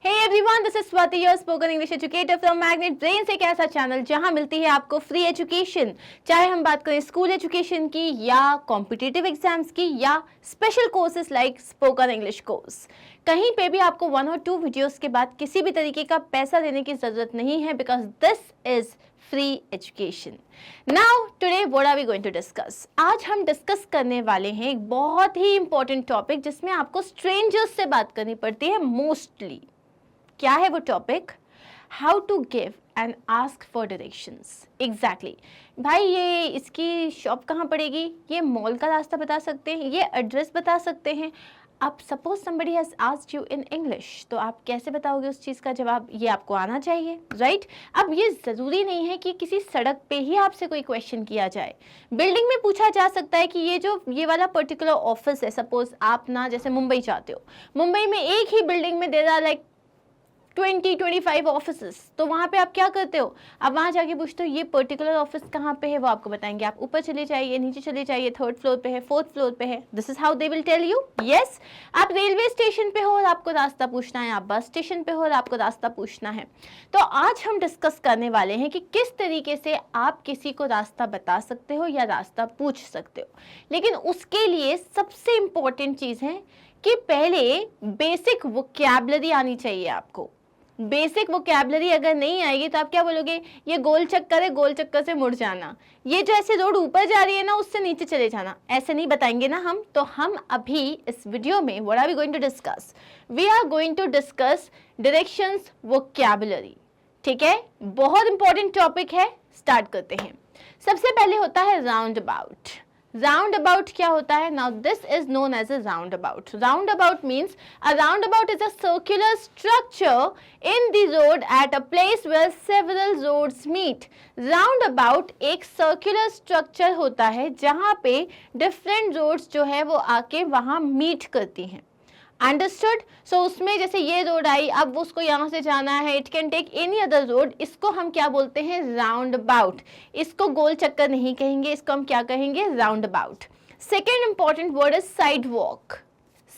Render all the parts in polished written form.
Hey everyone, this is Swati, your spoken English educator from Magnet Brains, एक ऐसा channel जहां मिलती है आपको फ्री एजुकेशन, चाहे हम बात करें स्कूल एजुकेशन की या कॉम्पिटिटिव एग्जाम्स की या special courses like spoken English course. कहीं पे भी आपको 1 और 2 वीडियोस के बाद किसी भी तरीके का पैसा देने की जरूरत नहीं है, because this is free education. Now today what are we going to discuss. आज हम डिस्कस करने वाले हैं एक बहुत ही इंपॉर्टेंट टॉपिक जिसमें आपको स्ट्रेंजर्स से बात करनी पड़ती है मोस्टली। क्या है वो topic? How to give and ask for directions. Exactly भाई, ये इसकी शॉप कहाँ पड़ेगी, ये मॉल का रास्ता बता सकते हैं, ये एड्रेस बता सकते हैं। अब suppose somebody has asked you in English, तो आप कैसे बताओगे उस चीज़ का जवाब? ये आपको आना चाहिए, राइट? अब ये ज़रूरी नहीं है कि किसी सड़क पे ही आपसे कोई क्वेश्चन किया जाए। बिल्डिंग में पूछा जा सकता है कि ये वाला पर्टिकुलर ऑफिस है, सपोज आप ना जैसे मुंबई जाते हो, मुंबई में एक ही बिल्डिंग में देर आर लाइक 20-25 ऑफिसेस, तो वहाँ पे आप क्या करते हो? आप वहाँ जाके पूछते हो ये पर्टिकुलर ऑफिस कहाँ पे है, वो आपको बताएंगे। आप ऊपर चले जाइए, नीचे चले जाइए, 3rd फ्लोर पे है, 4th फ्लोर पे है। This is how they will tell you. Yes, आप रेलवे स्टेशन पे हो और आपको रास्ता पूछना है, आप बस स्टेशन पे हो और आपको रास्ता पूछना है। तो आज हम डिस्कस करने वाले हैं कि किस तरीके से आप किसी को रास्ता बता सकते हो या रास्ता पूछ सकते हो। लेकिन उसके लिए सबसे इम्पोर्टेंट चीज़ है कि पहले बेसिक वोकैबुलरी आनी चाहिए आपको। बेसिक वोकैबुलरी अगर नहीं आएगी तो आप क्या बोलोगे? ये गोल चक्कर है, गोल चक्कर से मुड़ जाना। ये जो ऐसे रोड ऊपर जा रही है ना, उससे नीचे चले जाना, ऐसे नहीं बताएंगे ना हम। तो हम अभी इस वीडियो में what are we going to discuss? We are going to discuss directions vocabulary. ठीक है, बहुत इंपॉर्टेंट टॉपिक है। स्टार्ट करते हैं। सबसे पहले होता है राउंड अबाउट। राउंड अबाउट क्या होता है? Now this is known as a roundabout. Roundabout means a roundabout is a circular structure in the road at a place where several roads meet. Roundabout एक circular structure होता है जहां पे different roads जो है वो आके वहां मीट करती हैं। अंडरस्टूड? सो उसमें जैसे ये रोड आई, अब उसको यहाँ से जाना है, it can take any other road. इसको हम क्या बोलते हैं? Roundabout. इसको गोल चक्कर नहीं कहेंगे, इसको हम क्या कहेंगे? Roundabout. Second important word is sidewalk.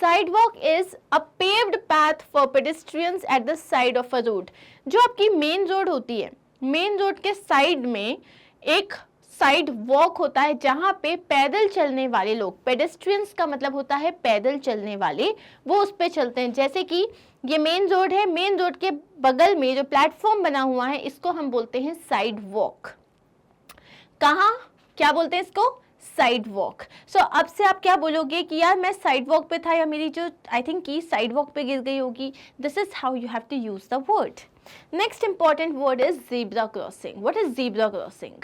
Sidewalk is a paved path for pedestrians at the side of a road. जो आपकी मेन रोड होती है, मेन रोड के साइड में एक साइड वॉक होता है जहां पे पैदल चलने वाले लोग, पेडेस्ट्रियंस का मतलब होता है पैदल चलने वाले, वो उस पे चलते हैं। जैसे कि ये मेन रोड है, मेन रोड के बगल में जो प्लेटफॉर्म बना हुआ है इसको हम बोलते हैं साइड वॉक। कहाँ क्या बोलते हैं इसको? Side walk. सो अब से आप क्या बोलोगे कि यार मैं साइड वॉक पे था या मेरी जो आई थिंक की साइड वॉक पे गिर गई होगी। This is how you have to use the word. Next important word is zebra crossing. What is zebra crossing?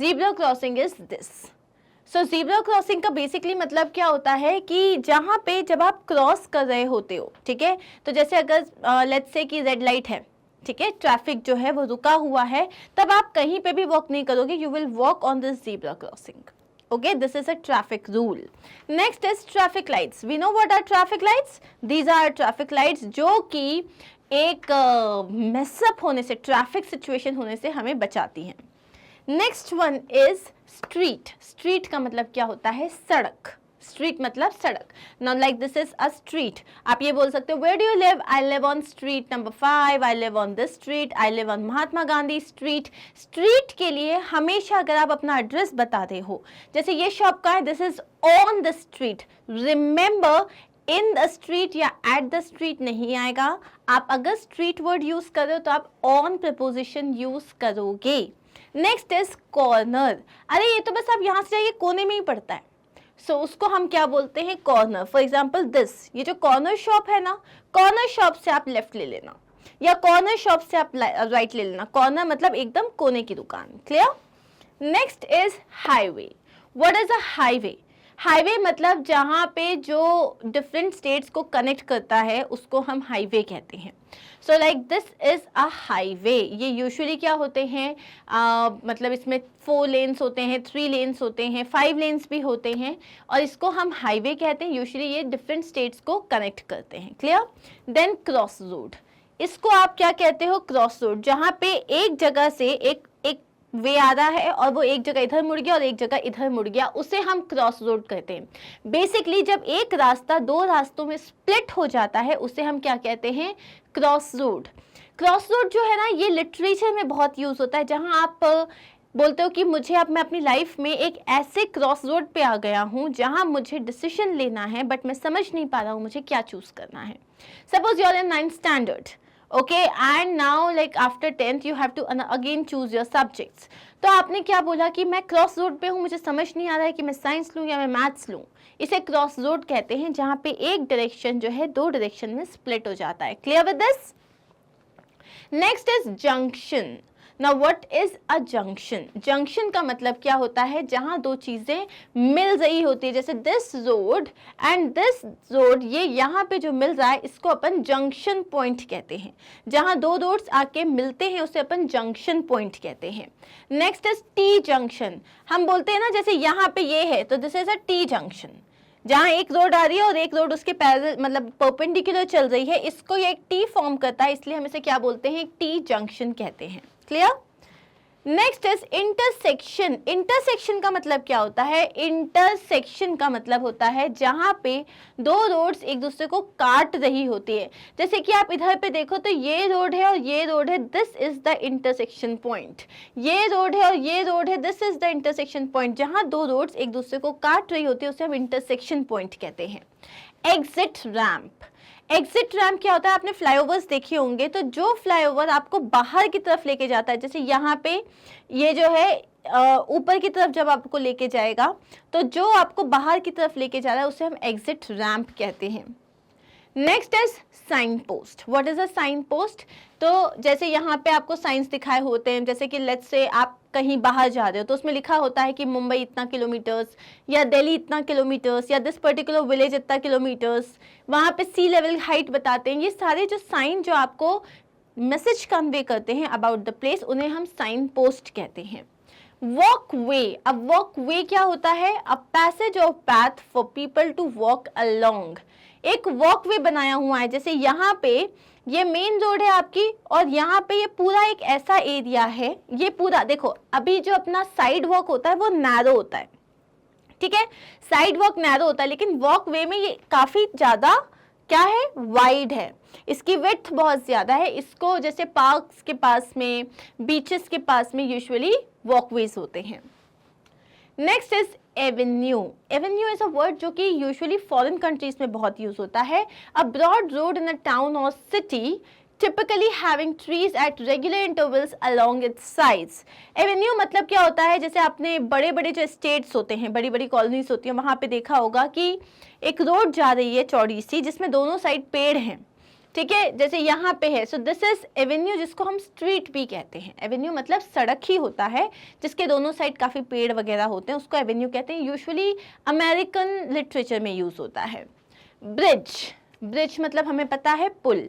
Zebra crossing is this. So zebra crossing का basically मतलब क्या होता है कि जहाँ पे जब आप क्रॉस कर रहे होते हो, ठीक है, तो जैसे अगर लेट्स से कि रेड लाइट है, ठीक है, ट्रैफिक जो है वो रुका हुआ है, तब आप कहीं पे भी वॉक नहीं करोगे, you will walk on this zebra crossing. Okay, this is a traffic rule. Next is traffic lights. We know what are traffic lights? These are traffic lights जो कि एक मेसअप होने से, ट्रैफिक सिचुएशन होने से हमें बचाती हैं। Next one is street. Street का मतलब क्या होता है? सड़क। स्ट्रीट मतलब सड़क। Now like this is a street. आप ये बोल सकते हो where do you live? I live on street number 5, I live on this street, I live on Mahatma Gandhi street. Street के लिए हमेशा अगर आप अपना एड्रेस बताते हो, जैसे ये शॉप का है, this is on the street, remember in the street या एट द स्ट्रीट नहीं आएगा। आप अगर स्ट्रीट वर्ड यूज कर रहे हो तो आप ऑन प्रपोजिशन यूज करोगे। Next is corner. अरे ये तो बस आप यहाँ से जाइए, कोने में ही पड़ता है, सो उसको हम क्या बोलते हैं? कॉर्नर। फॉर एग्जाम्पल दिस, ये जो कॉर्नर शॉप है ना, कॉर्नर शॉप से आप लेफ्ट ले लेना या कॉर्नर शॉप से आप राइट ले लेना। कॉर्नर मतलब एकदम कोने की दुकान। Clear? Next is highway. What is a highway? Highway मतलब जहाँ पे जो डिफरेंट स्टेट्स को कनेक्ट करता है उसको हम हाईवे कहते हैं। So like this is a highway. ये यूजुअली क्या होते हैं, मतलब इसमें 4 लेन्स होते हैं, 3 लेन्स होते हैं, 5 लेन्स भी होते हैं, और इसको हम हाईवे कहते हैं। यूजुअली ये डिफरेंट स्टेट्स को कनेक्ट करते हैं। क्लियर? Then cross road. इसको आप क्या कहते हो? Cross road. जहाँ पे एक जगह से एक वे आ रहा है और वो एक जगह इधर मुड़ गया और एक जगह इधर मुड़ गया, उसे हम क्रॉस रोड कहते हैं। बेसिकली जब एक रास्ता दो रास्तों में स्प्लिट हो जाता है उसे हम क्या कहते हैं, क्रॉस रोड। क्रॉस रोड जो है ना, ये लिटरेचर में बहुत यूज होता है, जहां आप बोलते हो कि मैं अपनी लाइफ में एक ऐसे क्रॉस रोड पे आ गया हूं जहां मुझे डिसीजन लेना है बट मैं समझ नहीं पा रहा हूं मुझे क्या चूज करना है। Suppose you are in 9th standard, okay, and now like after 10th you have to again choose your subjects. तो आपने क्या बोला कि मैं क्रॉस रोड पे हूँ, मुझे समझ नहीं आ रहा है कि मैं साइंस लूँ या मैं मैथ्स लूँ। इसे क्रॉस रोड कहते हैं, जहाँ पे एक डायरेक्शन जो है दो डायरेक्शन में स्प्लिट हो जाता है। Clear with this? Next is junction. Now what is a junction? Junction का मतलब क्या होता है, जहां दो चीजें मिल रही होती है, जैसे this road and this road, ये यहाँ पे जो मिल रहा है इसको अपन जंक्शन पॉइंट कहते हैं। जहां दो रोड्स आके मिलते हैं उसे अपन जंक्शन पॉइंट कहते हैं। Next is T junction. हम बोलते हैं ना, जैसे यहाँ पे ये है तो this is a T junction, जहाँ एक रोड आ रही है और एक रोड उसके पैरेलल मतलब परपेंडिकुलर चल रही है, इसको ये एक टी फॉर्म करता है, इसलिए हम इसे क्या बोलते हैं, टी जंक्शन कहते हैं। Clear? Next is intersection. Intersection का मतलब क्या होता है? इंटरसेक्शन का मतलब होता है जहां पे दो रोड्स एक दूसरे को काट रही होती है। जैसे कि आप इधर पे देखो तो ये रोड है और ये रोड है, this is the intersection point. ये रोड है और ये रोड है, this is the intersection point. जहां दो रोड्स एक दूसरे को काट रही होती है उसे हम इंटरसेक्शन पॉइंट कहते हैं। Exit ramp. एग्जिट रैम्प क्या होता है? आपने फ्लाईओवर्स देखे होंगे, तो जो फ्लाईओवर आपको बाहर की तरफ लेके जाता है, जैसे यहाँ पे ये जो है ऊपर की तरफ जब आपको लेके जाएगा, तो जो आपको बाहर की तरफ लेके जा रहा है उसे हम एग्जिट रैम्प कहते हैं। Next is signpost. What is a signpost? तो जैसे यहाँ पे आपको साइंस दिखाए होते हैं, जैसे कि लेट्स से आप कहीं बाहर जा रहे हो तो उसमें लिखा होता है कि मुंबई इतना किलोमीटर्स या दिल्ली इतना किलोमीटर्स या दिस पर्टिकुलर विलेज इतना किलोमीटर्स, वहाँ पे सी लेवल हाइट बताते हैं। ये सारे जो साइन जो आपको मैसेज कन्वे करते हैं अबाउट द प्लेस, उन्हें हम साइन पोस्ट कहते हैं। Walkway. अब वॉक वे क्या होता है? A passage of path for people to walk along. एक वॉक वे बनाया हुआ है, जैसे यहाँ पे ये मेन रोड है आपकी और यहाँ पे ये पूरा एक ऐसा एरिया है, ये पूरा देखो, अभी जो अपना साइड वॉक होता है वो नैरो होता है, ठीक है, साइड वॉक नैरो होता है, लेकिन वॉक वे में ये काफी ज्यादा क्या है, वाइड है, इसकी विड्थ बहुत ज्यादा है। इसको जैसे पार्क्स के पास में, बीचेस के पास में यूजुअली वॉकवेज होते हैं। Next is Avenue. Avenue is a word जो कि यूजुअली फॉरेन कंट्रीज में बहुत यूज होता है। A broad road in a town or city typically having trees at regular intervals along its sides. Avenue मतलब क्या होता है? जैसे आपने बड़े बड़े जो स्टेट्स होते हैं, बड़ी बड़ी कॉलोनीज होती हैं, वहां पे देखा होगा कि एक रोड जा रही है चौड़ी सी जिसमें दोनों साइड पेड़ हैं, ठीक है, जैसे यहाँ पे है। सो दिस इज एवेन्यू, जिसको हम स्ट्रीट भी कहते हैं। एवेन्यू मतलब सड़क ही होता है जिसके दोनों साइड काफी पेड़ वगैरह होते हैं, उसको एवेन्यू कहते हैं। यूजुअली अमेरिकन लिटरेचर में यूज होता है। ब्रिज। ब्रिज मतलब हमें पता है पुल।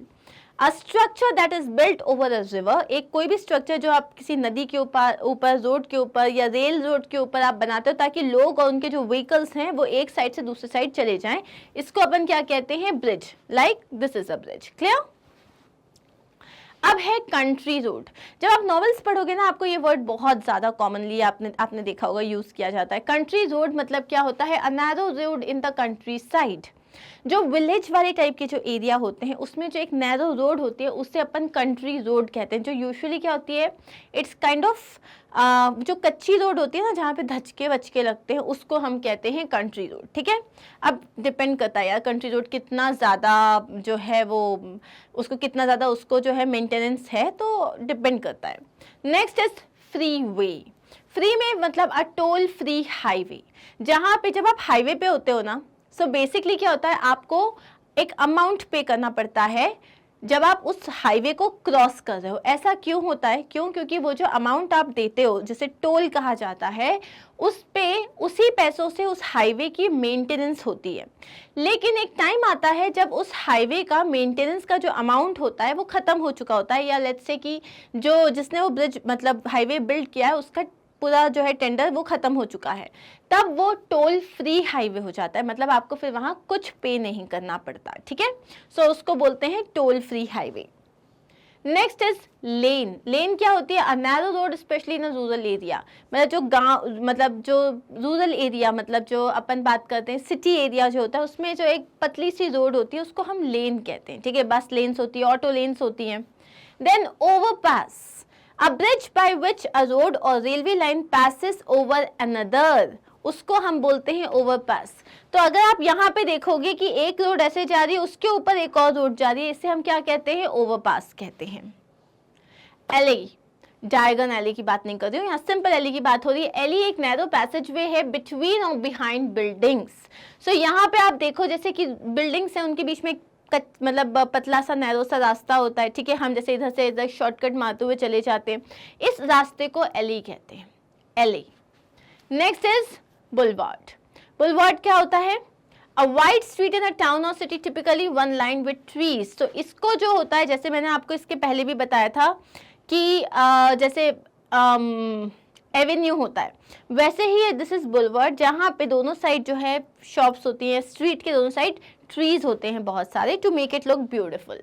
A structure that is built over a river, एक कोई भी स्ट्रक्चर जो आप किसी नदी के ऊपर रोड के ऊपर या रेल रोड के ऊपर आप बनाते हो ताकि लोग और उनके जो व्हीकल्स हैं वो एक साइड से दूसरी साइड चले जाएं, इसको अपन क्या कहते हैं? Bridge. Like this is a bridge. Clear? अब है कंट्री रोड। जब आप नॉवेल्स पढ़ोगे ना, आपको ये वर्ड बहुत ज्यादा कॉमनली आपने देखा होगा यूज किया जाता है। कंट्री रोड मतलब क्या होता है? A narrow road in the country side. जो विलेज वाले टाइप के जो एरिया होते हैं उसमें जो एक नैरो रोड होती है उसे अपन कंट्री रोड कहते हैं। जो यूजुअली क्या होती है, इट्स काइंड ऑफ जो कच्ची रोड होती है ना, जहाँ पे धचके वचके लगते हैं, उसको हम कहते हैं कंट्री रोड। ठीक है, अब डिपेंड करता है यार कंट्री रोड कितना ज़्यादा जो है वो उसको कितना ज़्यादा उसको जो है मेंटेनेंस है, तो डिपेंड करता है। Next is free way. Free में मतलब अ टोल फ्री हाईवे। जहाँ पे जब आप हाईवे पे होते हो ना, सो बेसिकली क्या होता है, आपको एक अमाउंट पे करना पड़ता है जब आप उस हाईवे को क्रॉस कर रहे हो। ऐसा क्यों होता है? क्योंकि वो जो अमाउंट आप देते हो, जिसे टोल कहा जाता है, उस पे उसी पैसों से उस हाईवे की मेंटेनेंस होती है। लेकिन एक टाइम आता है जब उस हाईवे का मेंटेनेंस का जो अमाउंट होता है वो खत्म हो चुका होता है, या लेट्स से कि जो जिसने वो ब्रिज मतलब हाईवे बिल्ड किया है उसका पूरा जो है टेंडर वो खत्म हो चुका है, तब वो टोल फ्री हाईवे हो जाता है। मतलब आपको फिर वहां कुछ पे नहीं करना पड़ता। ठीक है, सो उसको बोलते हैं toll free highway. Next is lane. Lane क्या होती है? A narrow road especially in a rural area, मतलब जो गांव, मतलब जो रूरल एरिया, मतलब जो अपन बात करते हैं सिटी एरिया जो होता है, उसमें जो एक पतली सी रोड होती है उसको हम लेन कहते हैं, ठीक है। बस लेन्स होती है, ऑटो लेन्स होती हैं। Then overpass, a bridge by which a road or railway line passes over another, उसको हम बोलते हैं ओवरपास। तो अगर आप यहाँ पे देखोगे कि एक रोड ऐसे जा रही है, उसके ऊपर एक और रोड जा रही है, इसे हम क्या कहते हैं? ओवरपास कहते हैं। एली, डायगन एली की बात नहीं कर रही हूँ, यहाँ सिंपल एली की बात हो रही है। एली एक नैरो पैसेज वे है बिटवीन और बिहाइंड बिल्डिंग्स। सो यहाँ पे आप देखो जैसे कि बिल्डिंग्स हैं, उनके बीच में मतलब पतला सा नैरो सा रास्ता होता है, ठीक है। हम जैसे इधर से इधर शॉर्टकट मारते हुए चले जाते हैं, इस रास्ते को एली कहते हैं, alley. Next is boulevard. Boulevard क्या होता है? A wide street in a town or city typically one line with trees. तो इसको जो होता है, जैसे मैंने आपको इसके पहले भी बताया था कि जैसे एवेन्यू होता है, वैसे ही दिस इज बुलवार्ड, जहाँ पे दोनों साइड जो है शॉप्स होती हैं, स्ट्रीट के दोनों साइड ट्रीज होते हैं बहुत सारे, to make it look beautiful.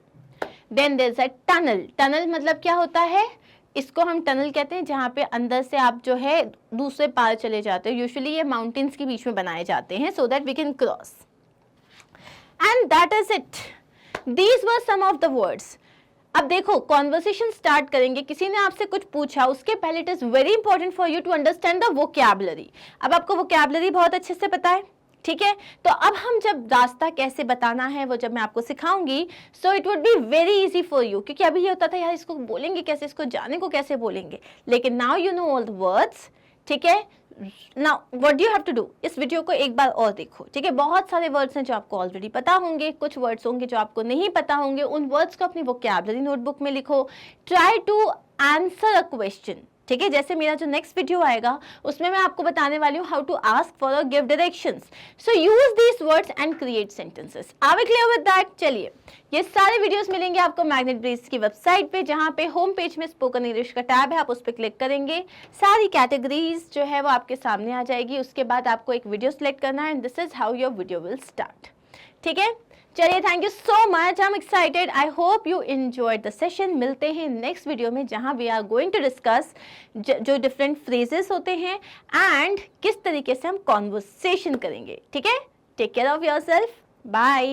Then there is a tunnel. Tunnel मतलब क्या होता है? इसको हम टनल कहते हैं, जहाँ पे अंदर से आप जो है दूसरे पार चले जाते हो। यूजुअली ये माउंटेन्स के बीच में बनाए जाते हैं so that we can cross. And that is it, these were some of the words. अब देखो कॉन्वर्सेशन स्टार्ट करेंगे, किसी ने आपसे कुछ पूछा, उसके पहले it is very important for you to understand the vocabulary. अब आपको वोकैबुलरी बहुत अच्छे से पता है, ठीक है। तो अब हम जब रास्ता कैसे बताना है वो जब मैं आपको सिखाऊंगी, so it would be very easy for you. क्योंकि अभी ये होता था यार इसको बोलेंगे कैसे, इसको जाने को कैसे बोलेंगे, लेकिन now you know all the words, ठीक है। Now what do you have to do, इस वीडियो को एक बार और देखो, ठीक है। बहुत सारे वर्ड्स हैं जो आपको ऑलरेडी पता होंगे, कुछ वर्ड्स होंगे जो आपको नहीं पता होंगे। उन वर्ड्स को अपनी वोकैबुलरी नोटबुक में लिखो। Try to answer a question, ठीक है। जैसे मेरा जो नेक्स्ट वीडियो आएगा उसमें मैं आपको बताने वाली हूँ हाउ टू आस्क फॉर और give directions. So use these words and create sentences. Are we clear with that? चलिए, ये सारे वीडियोस मिलेंगे आपको मैग्नेट ब्रेज की वेबसाइट पे, जहाँ पे होम पेज में स्पोकन इंग्लिश का टैब है, आप उस पर क्लिक करेंगे, सारी कैटेगरीज जो है वो आपके सामने आ जाएगी। उसके बाद आपको एक वीडियो सिलेक्ट करना है and this is how your video will start, ठीक है। चलिए, thank you so much, I am excited, I hope you enjoyed the session. मिलते हैं नेक्स्ट वीडियो में, जहां we are going to discuss जो डिफरेंट फ्रेजेस होते हैं एंड किस तरीके से हम कॉन्वर्सेशन करेंगे, ठीक है। Take care of yourself, bye.